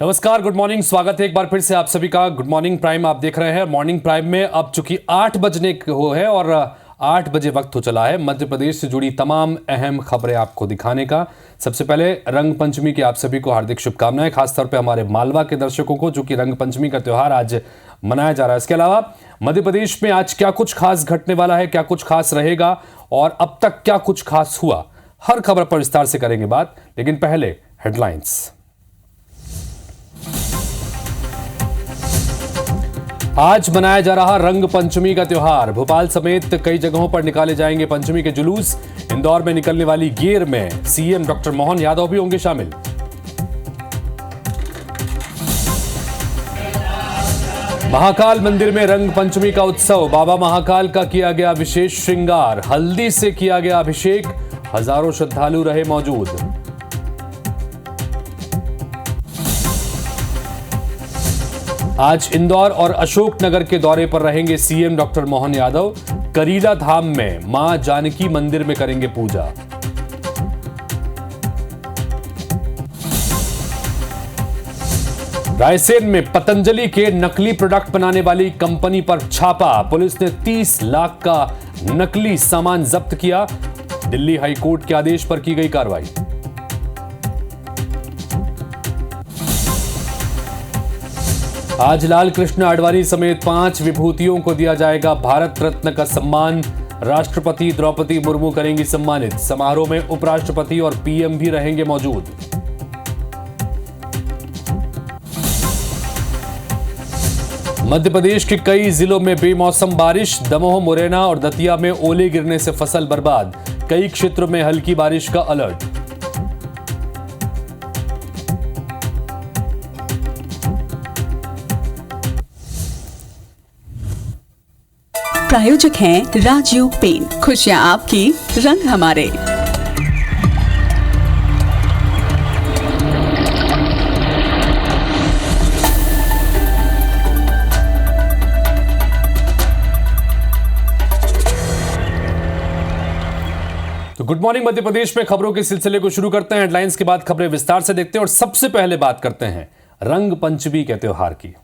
नमस्कार, good morning. स्वागत है एक बार फिर से आप सभी का। गुड मॉर्निंग प्राइम आप देख रहे हैं। मॉर्निंग प्राइम में अब चूंकि 8 बजने हो है और 8 बजे वक्त हो चला है मध्य प्रदेश से जुड़ी तमाम अहम खबरें आपको दिखाने का। सबसे पहले रंग पंचमी की आप सभी को हार्दिक शुभकामनाएं, खासतौर पे हमारे मालवा के दर्शकों को, जो कि रंग पंचमी का त्यौहार आज मनाया जा रहा है। इसके अलावा मध्य प्रदेश में आज क्या कुछ खास घटने वाला है, क्या कुछ खास रहेगा और अब तक क्या कुछ खास हुआ, हर खबर पर विस्तार से करेंगे बात। लेकिन पहले हेडलाइंस। आज मनाया जा रहा रंग पंचमी का त्यौहार। भोपाल समेत कई जगहों पर निकाले जाएंगे पंचमी के जुलूस। इंदौर में निकलने वाली गेर में सीएम डॉक्टर मोहन यादव भी होंगे शामिल। महाकाल मंदिर में रंग पंचमी का उत्सव। बाबा महाकाल का किया गया विशेष श्रृंगार। हल्दी से किया गया अभिषेक। हजारों श्रद्धालु रहे मौजूद। आज इंदौर और अशोकनगर के दौरे पर रहेंगे सीएम डॉक्टर मोहन यादव। करीला धाम में मां जानकी मंदिर में करेंगे पूजा। रायसेन में पतंजलि के नकली प्रोडक्ट बनाने वाली कंपनी पर छापा। पुलिस ने 30 लाख का नकली सामान जब्त किया। दिल्ली हाईकोर्ट के आदेश पर की गई कार्रवाई। आज लाल कृष्ण आडवाणी समेत 5 विभूतियों को दिया जाएगा भारत रत्न का सम्मान। राष्ट्रपति द्रौपदी मुर्मू करेंगी सम्मानित। समारोह में उपराष्ट्रपति और पीएम भी रहेंगे मौजूद। मध्य प्रदेश के कई जिलों में बेमौसम बारिश। दमोह, मुरैना और दतिया में ओले गिरने से फसल बर्बाद। कई क्षेत्रों में हल्की बारिश का अलर्ट। प्रायोजक हैं राजयोग पेन। खुशियां आपकी, रंग हमारे। तो गुड मॉर्निंग मध्य प्रदेश में खबरों के सिलसिले को शुरू करते हैं। हेडलाइंस के बाद खबरें विस्तार से देखते हैं और सबसे पहले बात करते हैं रंग पंचमी के त्योहार की।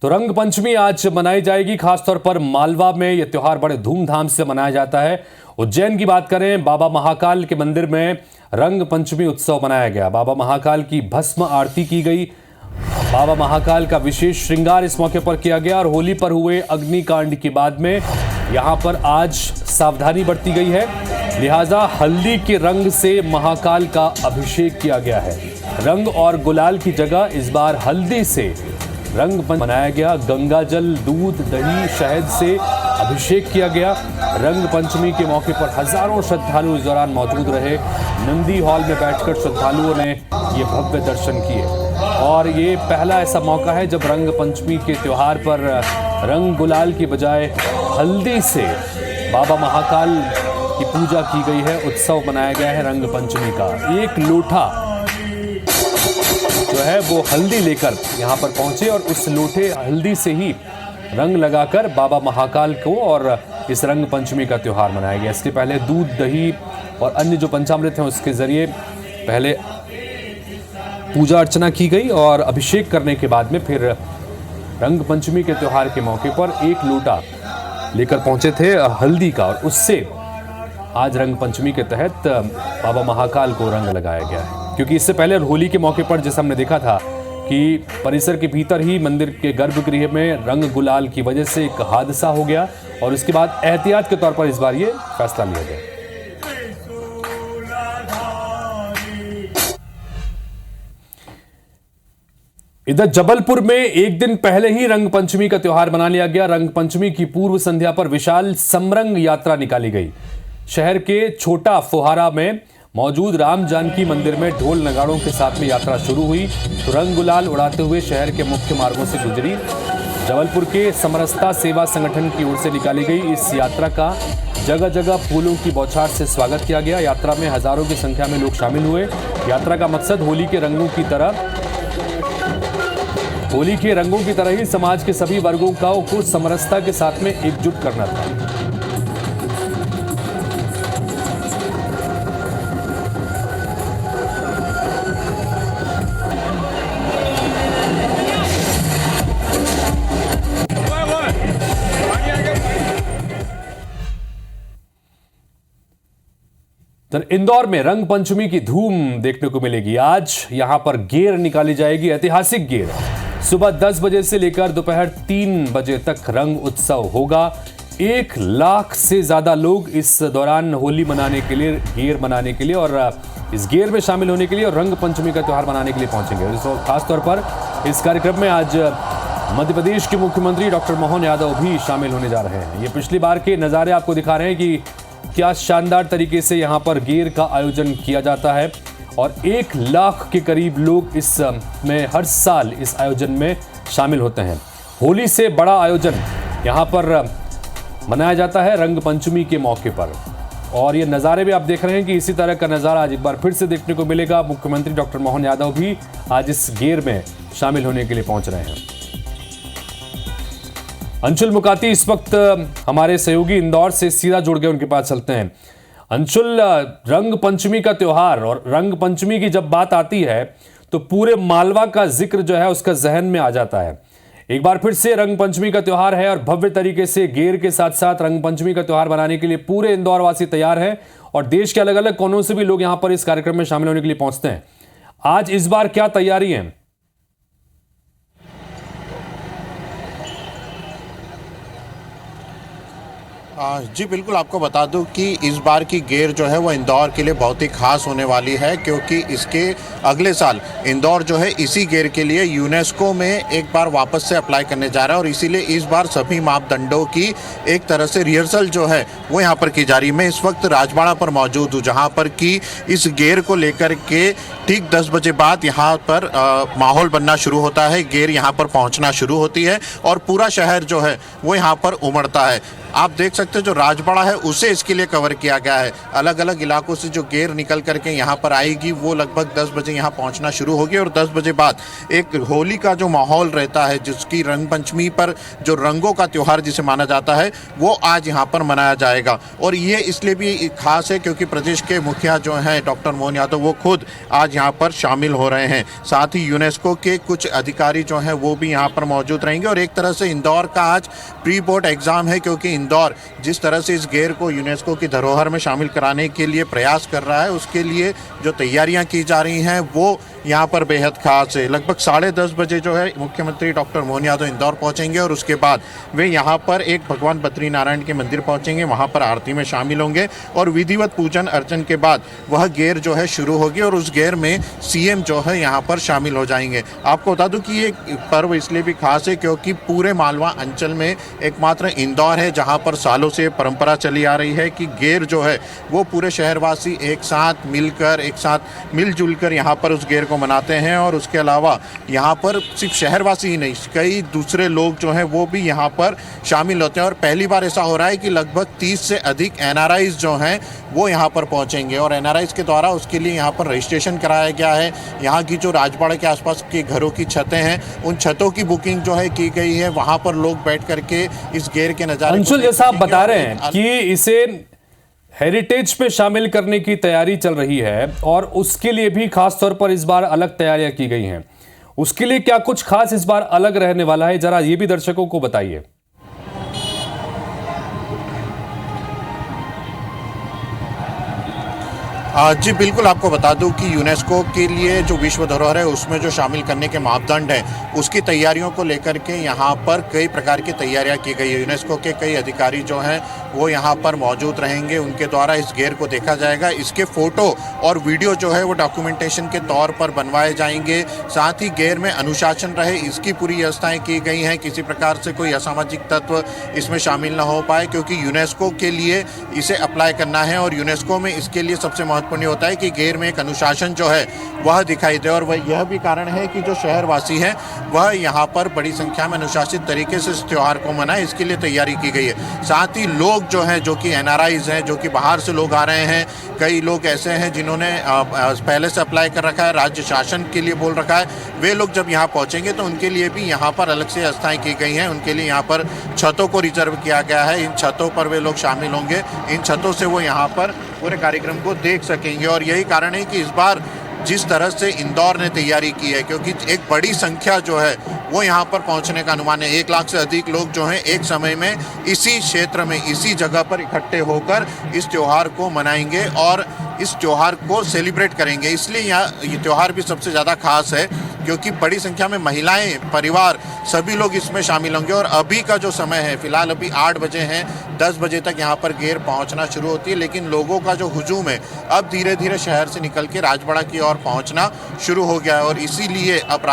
तो रंग पंचमी आज मनाई जाएगी। खासतौर पर मालवा में यह त्योहार बड़े धूमधाम से मनाया जाता है। उज्जैन की बात करें, बाबा महाकाल के मंदिर में रंग पंचमी उत्सव मनाया गया। बाबा महाकाल की भस्म आरती की गई। बाबा महाकाल का विशेष श्रृंगार इस मौके पर किया गया और होली पर हुए अग्निकांड के बाद में यहां पर आज सावधानी बरती गई है, लिहाजा हल्दी के रंग से महाकाल का अभिषेक किया गया है। रंग और गुलाल की जगह इस बार हल्दी से रंग मनाया गया। गंगा जल, दूध, दही, शहद से अभिषेक किया गया। रंग पंचमी के मौके पर हजारों श्रद्धालु इस दौरान मौजूद रहे। नंदी हॉल में बैठकर श्रद्धालुओं ने ये भव्य दर्शन किए और ये पहला ऐसा मौका है जब रंग पंचमी के त्योहार पर रंग गुलाल की बजाय हल्दी से बाबा महाकाल की पूजा की गई है। उत्सव मनाया गया है रंग पंचमी का। एक लोटा जो है वो हल्दी लेकर यहाँ पर पहुंचे और उस लोटे हल्दी से ही रंग लगाकर बाबा महाकाल को और इस रंग पंचमी का त्योहार मनाया गया। इसके पहले दूध, दही और अन्य जो पंचामृत हैं उसके जरिए पहले पूजा अर्चना की गई और अभिषेक करने के बाद में फिर रंग पंचमी के त्योहार के मौके पर एक लोटा लेकर पहुंचे थे हल्दी का और उससे आज रंग पंचमी के तहत बाबा महाकाल को रंग लगाया गया है। क्योंकि इससे पहले होली के मौके पर जैसा हमने देखा था कि परिसर के भीतर ही मंदिर के गर्भगृह में रंग गुलाल की वजह से एक हादसा हो गया और उसके बाद एहतियात के तौर पर इस बार ये फैसला लिया गया। इधर जबलपुर में एक दिन पहले ही रंग पंचमी का त्योहार मना लिया गया। रंग पंचमी की पूर्व संध्या पर विशाल समरंग यात्रा निकाली गई। शहर के छोटा फुहारा में मौजूद राम जानकी मंदिर में ढोल नगाड़ों के साथ में यात्रा शुरू हुई तो रंग गुलाल उड़ाते हुए शहर के मुख्य मार्गों से गुजरी। जबलपुर के समरसता सेवा संगठन की ओर से निकाली गई इस यात्रा का जगह जगह फूलों की बौछार से स्वागत किया गया। यात्रा में हजारों की संख्या में लोग शामिल हुए। यात्रा का मकसद होली के रंगों की तरह होली के रंगों की तरह ही समाज के सभी वर्गों को समरसता के साथ में एकजुट करना था। तो इंदौर में रंग पंचमी की धूम देखने को मिलेगी। आज यहां पर गेर निकाली जाएगी, ऐतिहासिक गेर। सुबह 10 बजे से लेकर दोपहर 3 बजे तक रंग उत्सव होगा। 1 लाख से ज्यादा लोग इस दौरान होली मनाने के लिए, गेर मनाने के लिए और इस गेर में शामिल होने के लिए और रंग पंचमी का त्योहार मनाने के लिए पहुंचेंगे। खासतौर पर इस कार्यक्रम में आज मध्य प्रदेश के मुख्यमंत्री डॉक्टर मोहन यादव भी शामिल होने जा रहे हैं। ये पिछली बार के नज़ारे आपको दिखा रहे हैं कि क्या शानदार तरीके से यहाँ पर गेर का आयोजन किया जाता है और 1 लाख के करीब लोग इस में हर साल इस आयोजन में शामिल होते हैं। होली से बड़ा आयोजन यहाँ पर मनाया जाता है रंग पंचमी के मौके पर, और ये नज़ारे भी आप देख रहे हैं कि इसी तरह का नज़ारा आज एक बार फिर से देखने को मिलेगा। मुख्यमंत्री डॉक्टर मोहन यादव भी आज इस गेर में शामिल होने के लिए पहुंच रहे हैं। अंशुल मुकाती इस वक्त हमारे सहयोगी इंदौर से सीधा जुड़ गए, उनके पास चलते हैं। अंशुल, रंग पंचमी का त्योहार और रंग पंचमी की जब बात आती है तो पूरे मालवा का जिक्र जो है उसका जहन में आ जाता है। एक बार फिर से रंग पंचमी का त्योहार है और भव्य तरीके से गेर के साथ साथ रंग पंचमी का त्योहार मनाने के लिए पूरे इंदौर वासी तैयार हैं और देश के अलग अलग कोनों से भी लोग यहां पर इस कार्यक्रम में शामिल होने के लिए पहुंचते हैं। आज इस बार क्या तैयारी है? जी बिल्कुल, आपको बता दूं कि इस बार की गेर जो है वो इंदौर के लिए बहुत ही खास होने वाली है, क्योंकि इसके अगले साल इंदौर जो है इसी गेर के लिए यूनेस्को में एक बार वापस से अप्लाई करने जा रहा है और इसीलिए इस बार सभी मापदंडों की एक तरह से रिहर्सल जो है वो यहाँ पर की जा रही है। मैं इस वक्त राजबाड़ा पर मौजूद हूँ, जहाँ पर कि इस गेर को लेकर के ठीक 10 बजे बाद यहाँ पर माहौल बनना शुरू होता है। गेर यहाँ पर पहुँचना शुरू होती है और पूरा शहर जो है वो यहाँ पर उमड़ता है। आप देख सकते हैं जो राजबाड़ा है उसे इसके लिए कवर किया गया है। अलग अलग इलाकों से जो गेर निकल करके यहाँ पर आएगी वो लगभग 10 बजे यहाँ पहुँचना शुरू होगी और 10 बजे बाद एक होली का जो माहौल रहता है, जिसकी रंग पंचमी पर जो रंगों का त्यौहार जिसे माना जाता है, वो आज यहाँ पर मनाया जाएगा। और ये इसलिए भी खास है क्योंकि प्रदेश के मुखिया जो हैं डॉक्टर मोहन यादव, वो खुद आज यहाँ पर शामिल हो रहे हैं। साथ ही यूनेस्को के कुछ अधिकारी जो हैं वो भी यहाँ पर मौजूद रहेंगे और एक तरह से इंदौर का आज प्री बोर्ड एग्जाम है, क्योंकि इंदौर जिस तरह से इस गेर को यूनेस्को की धरोहर में शामिल कराने के लिए प्रयास कर रहा है, उसके लिए जो तैयारियां की जा रही हैं वो यहाँ पर बेहद खास है। लगभग 10:30 बजे जो है मुख्यमंत्री डॉक्टर मोहन यादव इंदौर पहुँचेंगे और उसके बाद वे यहाँ पर एक भगवान बद्री नारायण के मंदिर पहुँचेंगे, वहाँ पर आरती में शामिल होंगे और विधिवत पूजन अर्चन के बाद वह गेर जो है शुरू होगी और उस गेर में सीएम जो है यहाँ पर शामिल हो जाएंगे। आपको बता दूं कि ये पर्व इसलिए भी खास है क्योंकि पूरे मालवा अंचल में एकमात्र इंदौर है जहाँ पर सालों से परंपरा चली आ रही है कि गेर जो है वो पूरे शहरवासी एक साथ मिलकर, एक साथ मिलजुल कर यहाँ पर उस गेर को मनाते हैं। और उसके अलावा यहाँ पर सिर्फ शहरवासी ही नहीं, कई दूसरे लोग जो हैं वो भी यहाँ पर शामिल होते हैं और पहली बार ऐसा हो रहा है कि लगभग 30 से अधिक एनआरआईज जो हैं वो यहाँ पर पहुँचेंगे और एनआरआईज के द्वारा उसके लिए यहाँ पर रजिस्ट्रेशन कराया गया है। यहाँ की जो राजबाड़ा के आसपास के घरों की छतें हैं, उन छतों की बुकिंग जो है की गई है, वहाँ पर लोग बैठ करके इस गेर के नज़ारे। अंशुल, जैसा आप बता रहे हैं कि इसे हेरिटेज पे शामिल करने की तैयारी चल रही है और उसके लिए भी खास तौर पर इस बार अलग तैयारियां की गई हैं, उसके लिए क्या कुछ खास इस बार अलग रहने वाला है, जरा ये भी दर्शकों को बताइए। जी बिल्कुल, आपको बता दूं कि यूनेस्को के लिए जो विश्व धरोहर है उसमें जो शामिल करने के मापदंड हैं उसकी तैयारियों को लेकर के यहाँ पर कई प्रकार की तैयारियां की गई है। यूनेस्को के कई अधिकारी जो हैं वो यहाँ पर मौजूद रहेंगे, उनके द्वारा इस गेर को देखा जाएगा। इसके फ़ोटो और वीडियो जो है वो डॉक्यूमेंटेशन के तौर पर बनवाए जाएंगे। साथ ही गेर में अनुशासन रहे इसकी पूरी व्यवस्थाएँ की गई हैं, किसी प्रकार से कोई असामाजिक तत्व इसमें शामिल ना हो पाए, क्योंकि यूनेस्को के लिए इसे अप्लाई करना है और यूनेस्को में इसके लिए सबसे महत्वपूर्ण होता है कि गेर में एक अनुशासन जो है वह दिखाई दे, और वह यह भी कारण है कि जो शहरवासी हैं वह यहाँ पर बड़ी संख्या में अनुशासित तरीके से इस त्यौहार को मनाएं, इसके लिए तैयारी की गई है। साथ ही लोग जो हैं, जो कि एनआरआईज हैं, जो कि बाहर से लोग आ रहे हैं, कई लोग ऐसे हैं जिन्होंने पहले से अप्लाई कर रखा है, राज्य शासन के लिए बोल रखा है, वे लोग जब यहाँ पहुँचेंगे तो उनके लिए भी यहाँ पर अलग से व्यवस्थाएं की गई हैं। उनके लिए यहाँ पर छतों को रिजर्व किया गया है, इन छतों पर वे लोग शामिल होंगे, इन छतों से वो यहाँ पर पूरे कार्यक्रम को देख सकेंगे। और यही कारण है कि इस बार जिस तरह से इंदौर ने तैयारी की है, क्योंकि एक बड़ी संख्या जो है वो यहाँ पर पहुँचने का अनुमान है, 1 लाख से अधिक लोग जो हैं एक समय में इसी क्षेत्र में, इसी जगह पर इकट्ठे होकर इस त्यौहार को मनाएंगे और इस त्यौहार को सेलिब्रेट करेंगे। इसलिए ये त्यौहार भी सबसे ज़्यादा खास है क्योंकि बड़ी संख्या में महिलाएं, परिवार, सभी लोग इसमें शामिल होंगे। और अभी का जो समय है, फिलहाल अभी 8 बजे हैं, 10 बजे तक यहाँ पर गेर पहुँचना शुरू होती है, लेकिन लोगों का जो हुजूम है अब धीरे धीरे शहर से निकल के राजवाड़ा की ओर पहुँचना शुरू हो गया है। और इसीलिए अब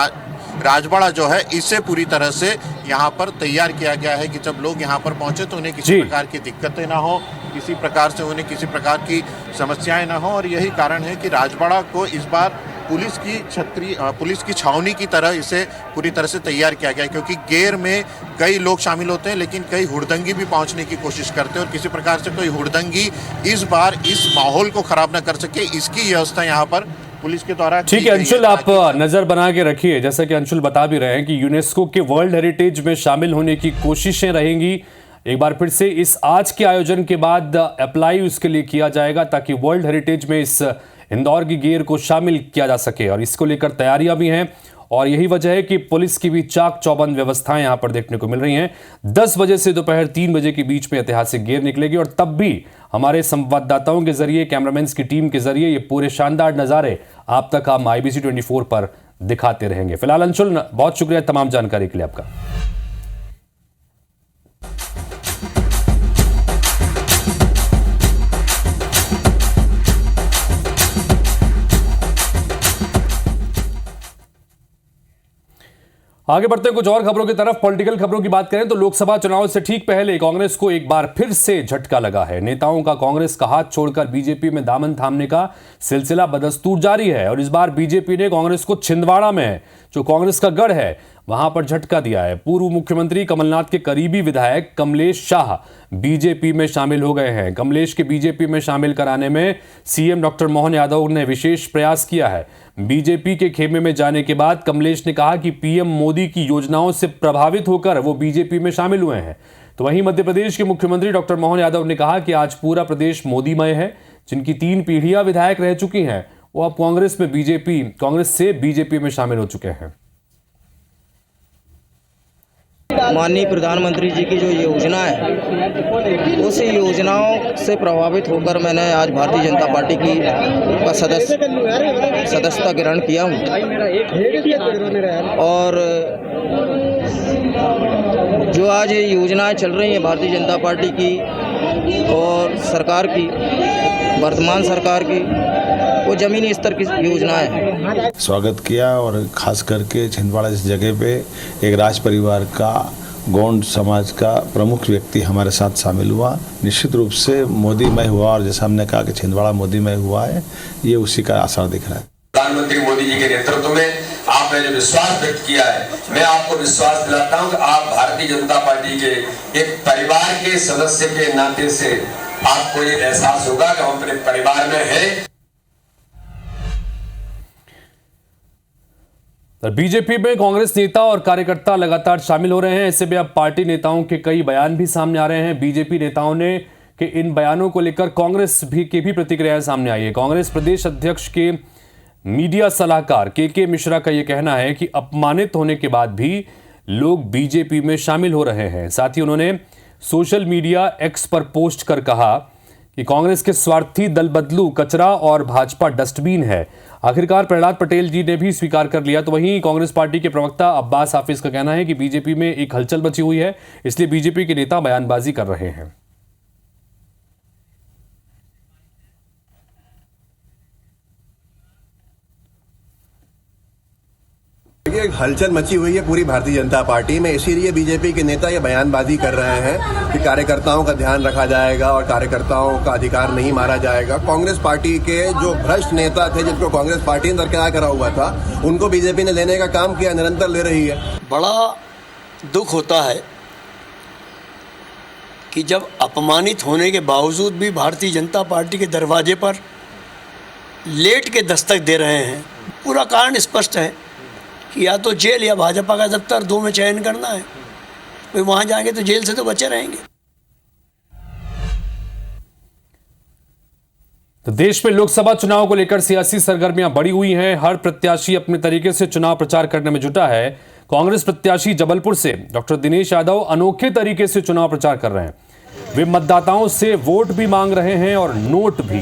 राजवाड़ा जो है इसे पूरी तरह से यहाँ पर तैयार किया गया है कि जब लोग यहाँ पर पहुँचे तो उन्हें किसी प्रकार की दिक्कतें ना हो, किसी प्रकार से उन्हें किसी प्रकार की समस्याएं ना हो। और यही कारण है कि राजवाड़ा को इस बार पुलिस की छावनी की तरह इसे पूरी तरह से तैयार किया गया है, क्योंकि गेर में कई लोग शामिल होते हैं लेकिन कई हुड़दंगी भी पहुंचने की कोशिश करते हैं और किसी प्रकार से कोई हुड़दंगी इस बार इस माहौल को खराब न कर सके, इसकी व्यवस्था यहाँ पर पुलिस के द्वारा। ठीक है अंशुल, आप नजर बना के रखिए, जैसा कि अंशुल बता भी रहे हैं कि यूनेस्को के वर्ल्ड हेरिटेज में शामिल होने की कोशिशें रहेंगी। एक बार फिर से इस आज के आयोजन के बाद अप्लाई उसके लिए किया जाएगा ताकि वर्ल्ड हेरिटेज में इस इंदौर की गेर को शामिल किया जा सके, और इसको लेकर तैयारियां भी हैं। और यही वजह है कि पुलिस की भी चाक चौबंद व्यवस्थाएं यहां पर देखने को मिल रही हैं। 10 बजे से दोपहर 3 बजे के बीच में ऐतिहासिक गेर निकलेगी और तब भी हमारे संवाददाताओं के जरिए, कैमरामैन की टीम के जरिए ये पूरे शानदार नज़ारे आप तक हम IBC 24 पर दिखाते रहेंगे। फिलहाल अंशुल, बहुत शुक्रिया तमाम जानकारी के लिए आपका। आगे बढ़ते हैं कुछ और खबरों की तरफ। पॉलिटिकल खबरों की बात करें तो लोकसभा चुनाव से ठीक पहले कांग्रेस को एक बार फिर से झटका लगा है। नेताओं का कांग्रेस का हाथ छोड़कर बीजेपी में दामन थामने का सिलसिला बदस्तूर जारी है और इस बार बीजेपी ने कांग्रेस को छिंदवाड़ा में, जो कांग्रेस का गढ़ है, वहां पर झटका दिया है। पूर्व मुख्यमंत्री कमलनाथ के करीबी विधायक कमलेश शाह बीजेपी में शामिल हो गए हैं। कमलेश के बीजेपी में शामिल कराने में सीएम डॉक्टर मोहन यादव ने विशेष प्रयास किया है। बीजेपी के खेमे में जाने के बाद कमलेश ने कहा कि पीएम मोदी की योजनाओं से प्रभावित होकर वो बीजेपी में शामिल हुए हैं। तो वहीं मध्य प्रदेश के मुख्यमंत्री डॉक्टर मोहन यादव ने कहा कि आज पूरा प्रदेश मोदीमय है। जिनकी 3 पीढ़ियां विधायक रह चुकी हैं वो अब कांग्रेस से बीजेपी में शामिल हो चुके हैं। माननीय प्रधानमंत्री जी की जो योजना है, उस योजनाओं से प्रभावित होकर मैंने आज भारतीय जनता पार्टी की का सदस्यता ग्रहण किया हूँ। और जो आज ये योजनाएं चल रही हैं भारतीय जनता पार्टी की और सरकार की, वर्तमान सरकार की, वो जमीनी स्तर की योजनाएं हैं। स्वागत किया और खास करके छिंदवाड़ा इस जगह पे एक राज परिवार का, गौंड समाज का प्रमुख व्यक्ति हमारे साथ शामिल हुआ। निश्चित रूप से मोदीमय हुआ और जैसा हमने कहा कि छिंदवाड़ा मोदीमय हुआ है, ये उसी का असर दिख रहा है। प्रधानमंत्री मोदी जी के नेतृत्व में आपने जो विश्वास व्यक्त किया है, मैं आपको विश्वास दिलाता हूं कि आप भारतीय जनता पार्टी के एक परिवार के सदस्य के नाते से आपको ये एहसास होगा कि हम अपने परिवार में हैं। बीजेपी में कांग्रेस नेता और कार्यकर्ता लगातार शामिल हो रहे हैं। ऐसे में अब पार्टी नेताओं के कई बयान भी सामने आ रहे हैं। बीजेपी नेताओं ने के इन बयानों को लेकर कांग्रेस की भी प्रतिक्रियाएं सामने आई है। कांग्रेस प्रदेश अध्यक्ष के मीडिया सलाहकार के मिश्रा का यह कहना है कि अपमानित होने के बाद भी लोग बीजेपी में शामिल हो रहे हैं। साथ ही उन्होंने सोशल मीडिया X पर पोस्ट कर कहा कि कांग्रेस के स्वार्थी दल बदलू कचरा और भाजपा डस्टबिन है। आखिरकार प्रहलाद पटेल जी ने भी स्वीकार कर लिया। तो वहीं कांग्रेस पार्टी के प्रवक्ता अब्बास हाफिज का कहना है कि बीजेपी में एक हलचल मची हुई है, इसलिए बीजेपी के नेता बयानबाजी कर रहे हैं। देखिए, एक हलचल मची हुई है पूरी भारतीय जनता पार्टी में, इसीलिए बीजेपी के नेता ये बयानबाजी कर रहे हैं कि कार्यकर्ताओं का ध्यान रखा जाएगा और कार्यकर्ताओं का अधिकार नहीं मारा जाएगा। कांग्रेस पार्टी के जो भ्रष्ट नेता थे, जिनको कांग्रेस पार्टी ने दरकिनार करा हुआ था, उनको बीजेपी ने लेने का काम किया, निरंतर ले रही है। बड़ा दुख होता है कि जब अपमानित होने के बावजूद भी भारतीय जनता पार्टी के दरवाजे पर लेट के दस्तक दे रहे हैं। पूरा कारण स्पष्ट है कि या तो जेल या भाजपा का दफ्तर, दो में चयन करना है। वे वहाँ जाएंगे तो जेल से तो बचे रहेंगे। तो देश में लोकसभा चुनाव को लेकर सियासी सरगर्मियां बढ़ी हुई हैं। हर प्रत्याशी अपने तरीके से चुनाव प्रचार करने में जुटा है। कांग्रेस प्रत्याशी जबलपुर से डॉक्टर दिनेश यादव अनोखे तरीके से चुनाव प्रचार कर रहे हैं। वे मतदाताओं से वोट भी मांग रहे हैं और नोट भी।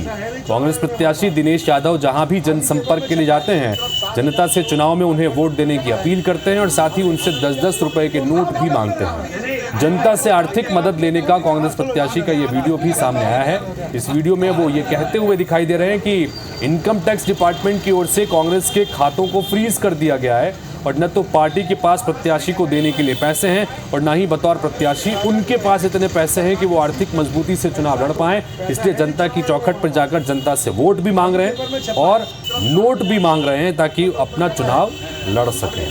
कांग्रेस प्रत्याशी दिनेश यादव जहां भी जनसंपर्क के लिए जाते हैं, जनता से चुनाव में उन्हें वोट देने की अपील करते हैं और साथ ही उनसे 10-10 रुपए के नोट भी मांगते हैं। जनता से आर्थिक मदद लेने का कांग्रेस प्रत्याशी का ये वीडियो भी सामने आया है। इस वीडियो में वो ये कहते हुए दिखाई दे रहे हैं कि इनकम टैक्स डिपार्टमेंट की ओर से कांग्रेस के खातों को फ्रीज कर दिया गया है और न तो पार्टी के पास प्रत्याशी को देने के लिए पैसे हैं और न ही बतौर प्रत्याशी उनके पास इतने पैसे हैं कि वो आर्थिक मजबूती से चुनाव लड़ पाएं। इसलिए जनता की चौखट पर जाकर जनता से वोट भी मांग रहे हैं और नोट भी मांग रहे हैं ताकि अपना चुनाव लड़ सकें।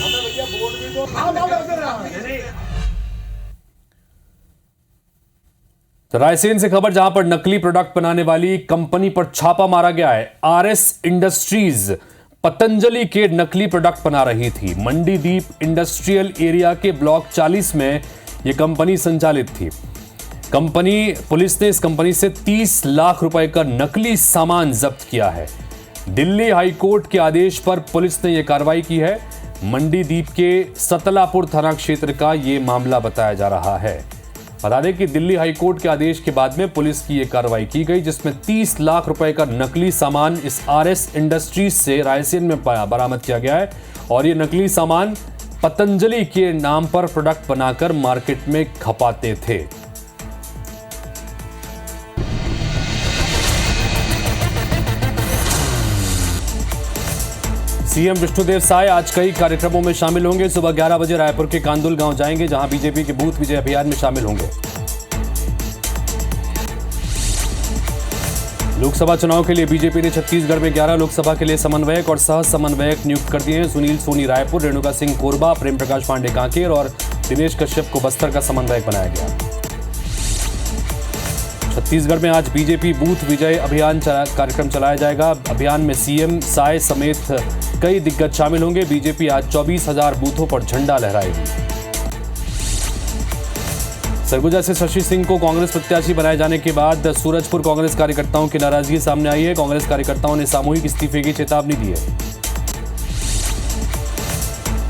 तो रायसेन से खबर, जहां पर नकली प्रोडक्ट बनाने वाली कंपनी पर छापा मारा गया है। आरएस इंडस्ट्रीज पतंजलि के नकली प्रोडक्ट बना रही थी। मंडीदीप इंडस्ट्रियल एरिया के ब्लॉक 40 में यह कंपनी संचालित थी। पुलिस ने इस कंपनी से 30 लाख रुपए का नकली सामान जब्त किया है। दिल्ली हाईकोर्ट के आदेश पर पुलिस ने यह कार्रवाई की है। मंडीदीप के सतलापुर थाना क्षेत्र का यह मामला बताया जा रहा है। बता दें कि दिल्ली हाईकोर्ट के आदेश के बाद में पुलिस की यह कार्रवाई की गई, जिसमें 30 लाख रुपए का नकली सामान इस आरएस इंडस्ट्रीज से रायसेन में बरामद किया गया है और ये नकली सामान पतंजलि के नाम पर प्रोडक्ट बनाकर मार्केट में खपाते थे। सीएम विष्णुदेव साय आज कई कार्यक्रमों में शामिल होंगे। सुबह 11 बजे रायपुर के कांदुल गांव जाएंगे, जहां बीजेपी के बूथ विजय अभियान में शामिल होंगे। लोकसभा चुनाव के लिए बीजेपी ने छत्तीसगढ़ में 11 लोकसभा के लिए समन्वयक और सह समन्वयक नियुक्त कर दिए हैं। सुनील सोनी रायपुर, रेणुका सिंह कोरबा, प्रेम प्रकाश पांडे कांकेर और दिनेश कश्यप को बस्तर का समन्वयक बनाया गया। छत्तीसगढ़ में आज बीजेपी बूथ विजय अभियान कार्यक्रम चलाया जाएगा। अभियान में सीएम साय समेत कई दिग्गज शामिल होंगे। बीजेपी आज 24,000 बूथों पर झंडा लहराएगी। सरगुजा से शशि सिंह को कांग्रेस प्रत्याशी बनाए जाने के बाद सूरजपुर कांग्रेस कार्यकर्ताओं की नाराजगी सामने आई है। कांग्रेस कार्यकर्ताओं ने सामूहिक इस्तीफे की चेतावनी दी है।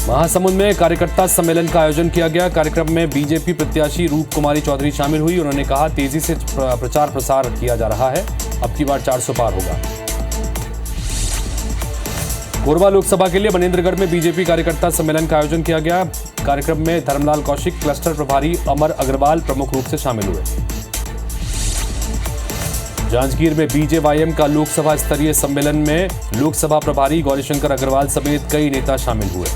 महासमुंद में कार्यकर्ता सम्मेलन का आयोजन किया गया। कार्यक्रम में बीजेपी प्रत्याशी रूप कुमारी चौधरी शामिल हुई। उन्होंने कहा, तेजी से प्रचार प्रसार किया जा रहा है, अब की बार 400 पार होगा। कोरबा लोकसभा के लिए मनेंद्रगढ़ में बीजेपी कार्यकर्ता सम्मेलन का आयोजन किया गया। कार्यक्रम में धर्मलाल कौशिक, क्लस्टर प्रभारी अमर अग्रवाल प्रमुख रूप से शामिल हुए। जांजगीर में बीजेवाईएम का लोकसभा स्तरीय सम्मेलन में लोकसभा प्रभारी गौरीशंकर अग्रवाल समेत कई नेता शामिल हुए।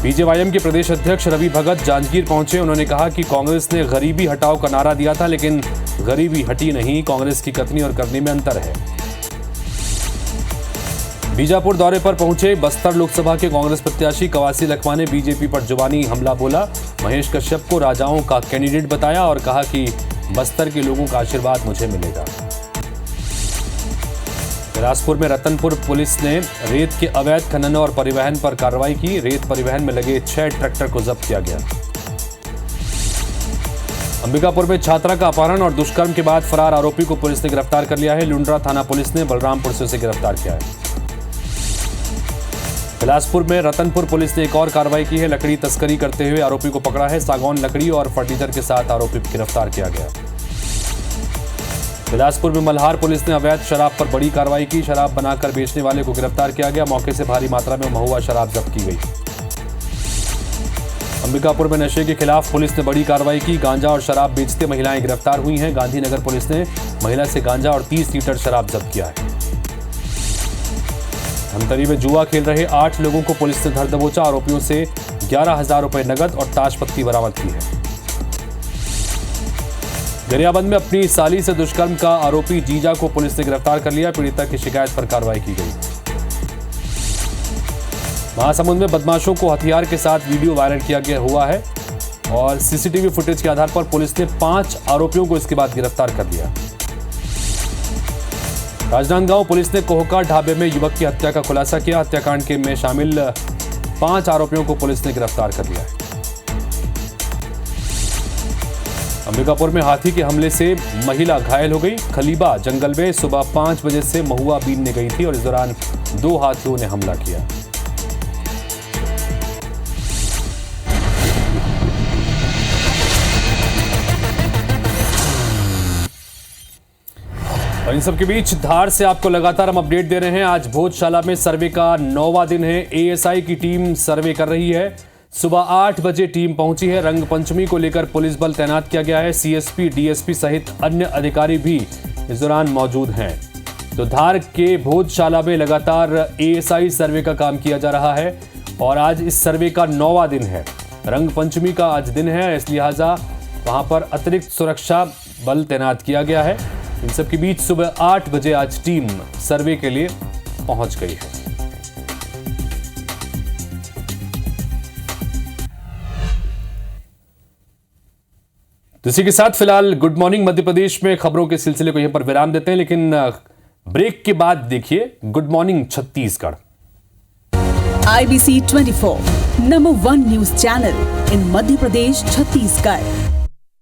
बीजेवाईएम के प्रदेश अध्यक्ष रवि भगत जांजगीर पहुंचे। उन्होंने कहा कि कांग्रेस ने गरीबी हटाओ का नारा दिया था, लेकिन गरीबी हटी नहीं। कांग्रेस की कथनी और करनी में अंतर है। बीजापुर दौरे पर पहुंचे बस्तर लोकसभा के कांग्रेस प्रत्याशी कवासी लखमा ने बीजेपी पर जुबानी हमला बोला। महेश कश्यप को राजाओं का कैंडिडेट बताया और कहा कि बस्तर के लोगों का आशीर्वाद मुझे मिलेगा। बिलासपुर में रतनपुर पुलिस ने रेत के अवैध खनन और परिवहन पर कार्रवाई की। रेत परिवहन में लगे 6 ट्रैक्टर को जब्त किया गया। अंबिकापुर में छात्रा का अपहरण और दुष्कर्म के बाद फरार आरोपी को पुलिस ने गिरफ्तार कर लिया है। लुंड्रा थाना पुलिस ने बलरामपुर से उसे गिरफ्तार किया है। बिलासपुर में रतनपुर पुलिस ने एक और कार्रवाई की है। लकड़ी तस्करी करते हुए आरोपी को पकड़ा है। सागौन लकड़ी और फर्नीचर के साथ आरोपी को गिरफ्तार किया गया। बिलासपुर में मल्हार पुलिस ने अवैध शराब पर बड़ी कार्रवाई की। शराब बनाकर बेचने वाले को गिरफ्तार किया गया। मौके से भारी मात्रा में महुआ शराब जब्त की गई। अंबिकापुर में नशे के खिलाफ पुलिस ने बड़ी कार्रवाई की। गांजा और शराब बेचते महिलाएं गिरफ्तार हुई हैं। गांधीनगर पुलिस ने महिला से गांजा और 30 लीटर शराब जब्त किया है। धमतरी में जुआ खेल रहे 8 लोगों को पुलिस ने धर दबोचा। आरोपियों से 11,000 रुपए नकद और ताश पत्ती बरामद की है। गरियाबंद में अपनी साली से दुष्कर्म का आरोपी जीजा को पुलिस ने गिरफ्तार कर लिया। पीड़िता की शिकायत पर कार्रवाई की गई। महासमुंद में बदमाशों को हथियार के साथ वीडियो वायरल किया गया हुआ है और सीसीटीवी फुटेज के आधार पर पुलिस ने 5 आरोपियों को इसके बाद गिरफ्तार कर लिया। राजनांदगांव पुलिस ने कोहका ढाबे में युवक की हत्या का खुलासा किया। हत्याकांड के में शामिल 5 आरोपियों को पुलिस ने गिरफ्तार कर लिया है। अंबिकापुर में हाथी के हमले से महिला घायल हो गई। खलीबा जंगल में सुबह 5 बजे से महुआ बीनने गई थी और इस दौरान 2 हाथियों ने हमला किया। और इन सब के बीच धार से आपको लगातार हम अपडेट दे रहे हैं। आज भोजशाला में सर्वे का 9वां दिन है। एएसआई की टीम सर्वे कर रही है। सुबह 8 बजे टीम पहुंची है। रंग पंचमी को लेकर पुलिस बल तैनात किया गया है। सीएसपी, डीएसपी सहित अन्य अधिकारी भी इस दौरान मौजूद हैं। तो धार के भोजशाला में लगातार एएसआई सर्वे का काम किया जा रहा है और आज इस सर्वे का 9वां दिन है। रंग पंचमी का आज दिन है, इस लिहाजा वहां पर अतिरिक्त सुरक्षा बल तैनात किया गया है। इन सब के बीच सुबह 8 बजे आज टीम सर्वे के लिए पहुंच गई है। तो इसी के साथ फिलहाल गुड मॉर्निंग मध्य प्रदेश में खबरों के सिलसिले को यहां पर विराम देते हैं, लेकिन ब्रेक के बाद देखिए good morning Chhattisgarh. IBC 24 number 1 news channel in Madhya Pradesh Chhattisgarh.